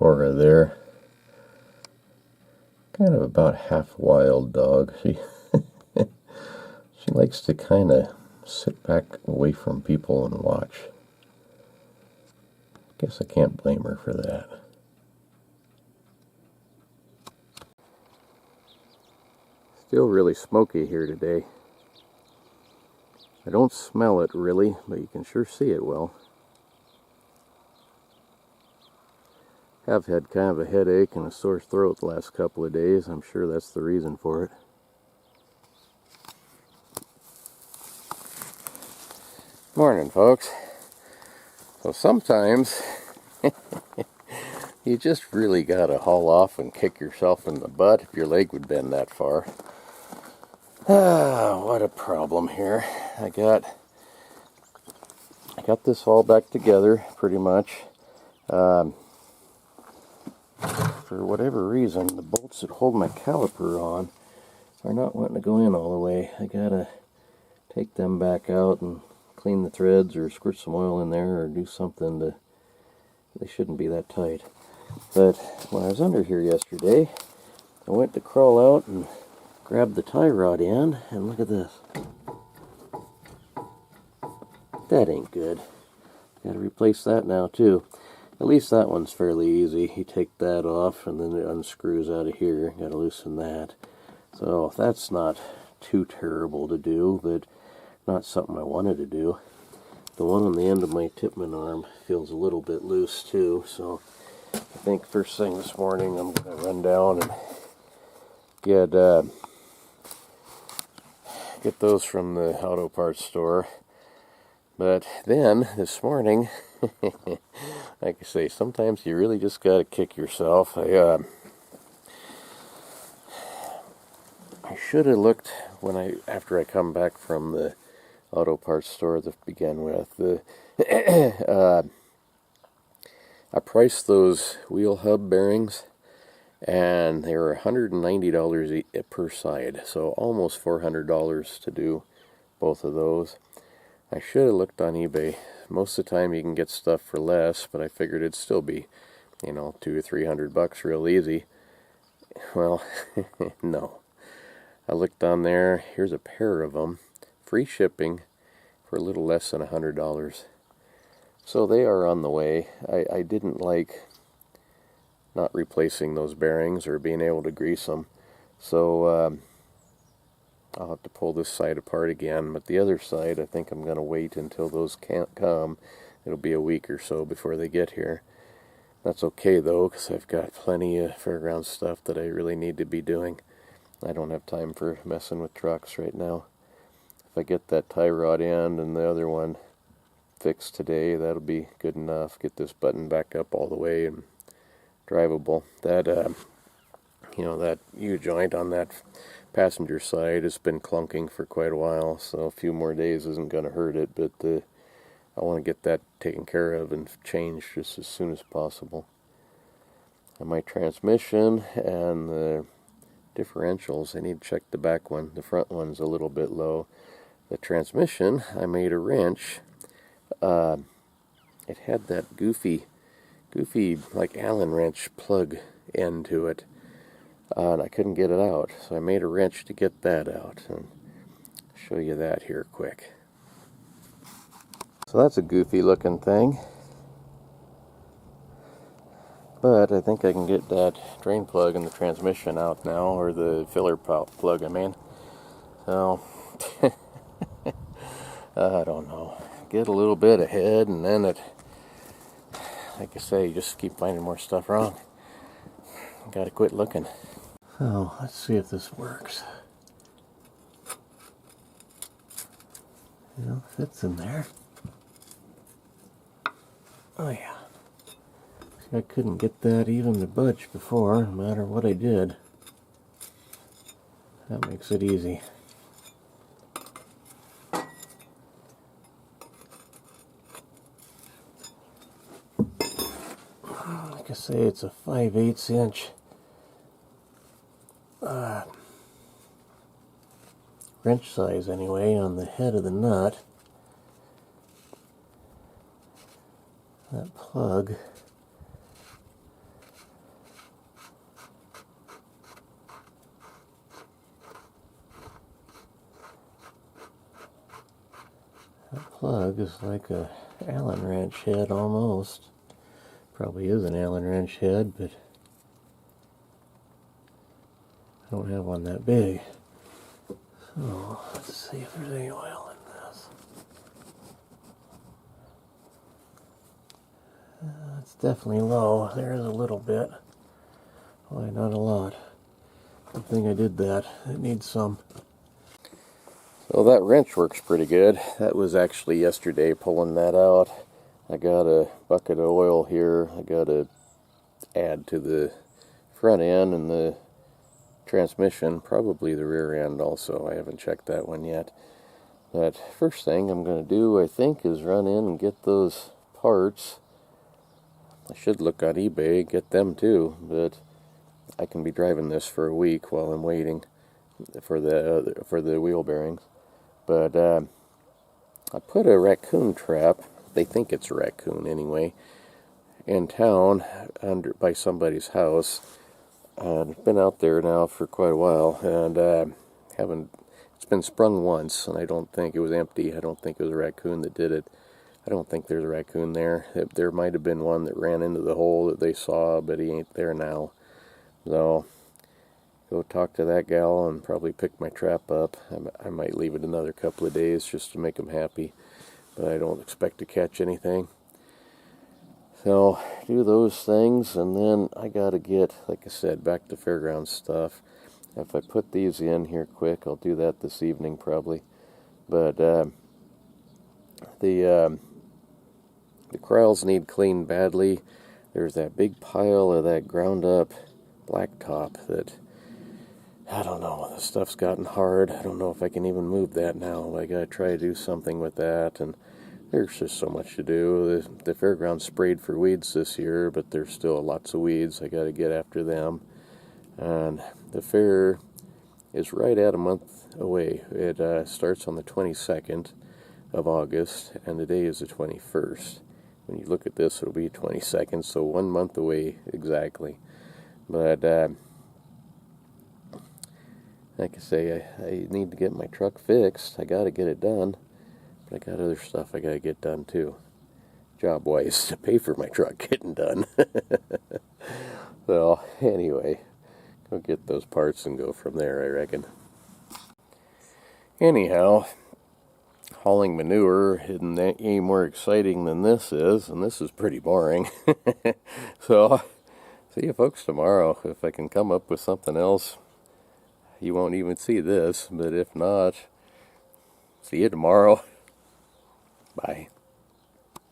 Cora there. Kind of about half wild dog. She likes to kind of sit back away from people and watch. Guess I can't blame her for that. Still really smoky here today. I don't smell it really, but you can sure see it well. Have had kind of a headache and a sore throat the last couple of days. I'm sure that's the reason for it. Morning, folks. So sometimes you just really gotta haul off and kick yourself in the butt if your leg would bend that far. Ah, what a problem here. I got this all back together pretty much. For whatever reason, the bolts that hold my caliper on are not wanting to go in all the way. I gotta take them back out and clean the threads or squirt some oil in there or do something to... They shouldn't be that tight. But when I was under here yesterday, I went to crawl out and grab the tie rod end, and look at this. That ain't good. Gotta replace that now too. At least that one's fairly easy. You take that off and then it unscrews out of here. Gotta loosen that. So that's not too terrible to do, but not something I wanted to do. The one on the end of my Tipman arm feels a little bit loose too, so I think first thing this morning I'm going to run down and get those from the auto parts store. But then this morning, like I say, sometimes you really just got to kick yourself. I should have looked after I come back from the auto parts store to begin with. I priced those wheel hub bearings, and they were $190 per side, so almost $400 to do both of those. I should have looked on eBay. Most of the time you can get stuff for less, but I figured it'd still be, $200 or $300 real easy. Well, no. I looked on there. Here's a pair of them. Free shipping for a little less than $100. So they are on the way. I didn't like not replacing those bearings or being able to grease them. So I'll have to pull this side apart again. But the other side, I think I'm going to wait until those can't come. It'll be a week or so before they get here. That's okay though, because I've got plenty of Fairgrounds stuff that I really need to be doing. I don't have time for messing with trucks right now. If I get that tie rod end and the other one fixed today, that'll be good enough. Get this button back up all the way and drivable. That that U-joint on that passenger side has been clunking for quite a while, so a few more days isn't going to hurt it, but I want to get that taken care of and changed just as soon as possible. And my transmission and the differentials, I need to check the back one. The front one's a little bit low. The transmission, I made a wrench. It had that goofy like Allen wrench plug end to it, and I couldn't get it out, so I made a wrench to get that out, and I'll show you that here quick. So that's a goofy looking thing, but I think I can get that drain plug and the transmission out now, or the filler plug I mean. So I don't know, get a little bit ahead, and then it, like I say, you just keep finding more stuff wrong. Gotta quit looking. So let's see if this works. Fits in there. Oh yeah. See, I couldn't get that even to budge before, no matter what I did. That makes it easy. Like I say, it's a 5/8 inch wrench size anyway on the head of the nut. That plug plug is like a Allen wrench head almost. Probably is an Allen wrench head, but I don't have one that big. So let's see if there's any oil in this. It's definitely low. There is a little bit. Why not a lot? Good thing I did that. It needs some. So that wrench works pretty good. That was actually yesterday pulling that out. I got a bucket of oil here. I got to add to the front end and the transmission, probably the rear end also. I haven't checked that one yet. But first thing I'm going to do, I think, is run in and get those parts. I should look on eBay, get them too, but I can be driving this for a week while I'm waiting for the wheel bearings. But I put a raccoon trap, they think it's a raccoon anyway, in town by somebody's house. It's been out there now for quite a while, and it's been sprung once, and I don't think it was empty. I don't think it was a raccoon that did it. I don't think there's a raccoon there. There might have been one that ran into the hole that they saw, but he ain't there now. So go talk to that gal and probably pick my trap up. I might leave it another couple of days just to make them happy, but I don't expect to catch anything. So do those things, and then I gotta get, like I said, back to Fairgrounds stuff. If I put these in here quick, I'll do that this evening probably. But the corrals need cleaned badly. There's that big pile of that ground up blacktop that, I don't know, the stuff's gotten hard. I don't know if I can even move that now. I gotta try to do something with that, and there's just so much to do. The Fairgrounds sprayed for weeds this year, but there's still lots of weeds. I gotta get after them. And the fair is right at a month away. It starts on the 22nd of August, and today is the 21st. When you look at this, it'll be 22nd, so 1 month away exactly. But like I say, I need to get my truck fixed. I gotta get it done, but I got other stuff I gotta get done too, job-wise, to pay for my truck getting done. So anyway, go get those parts and go from there, I reckon. Anyhow, hauling manure isn't any more exciting than this is, and this is pretty boring. So see you folks tomorrow. If I can come up with something else, you won't even see this, but if not, see you tomorrow. Bye.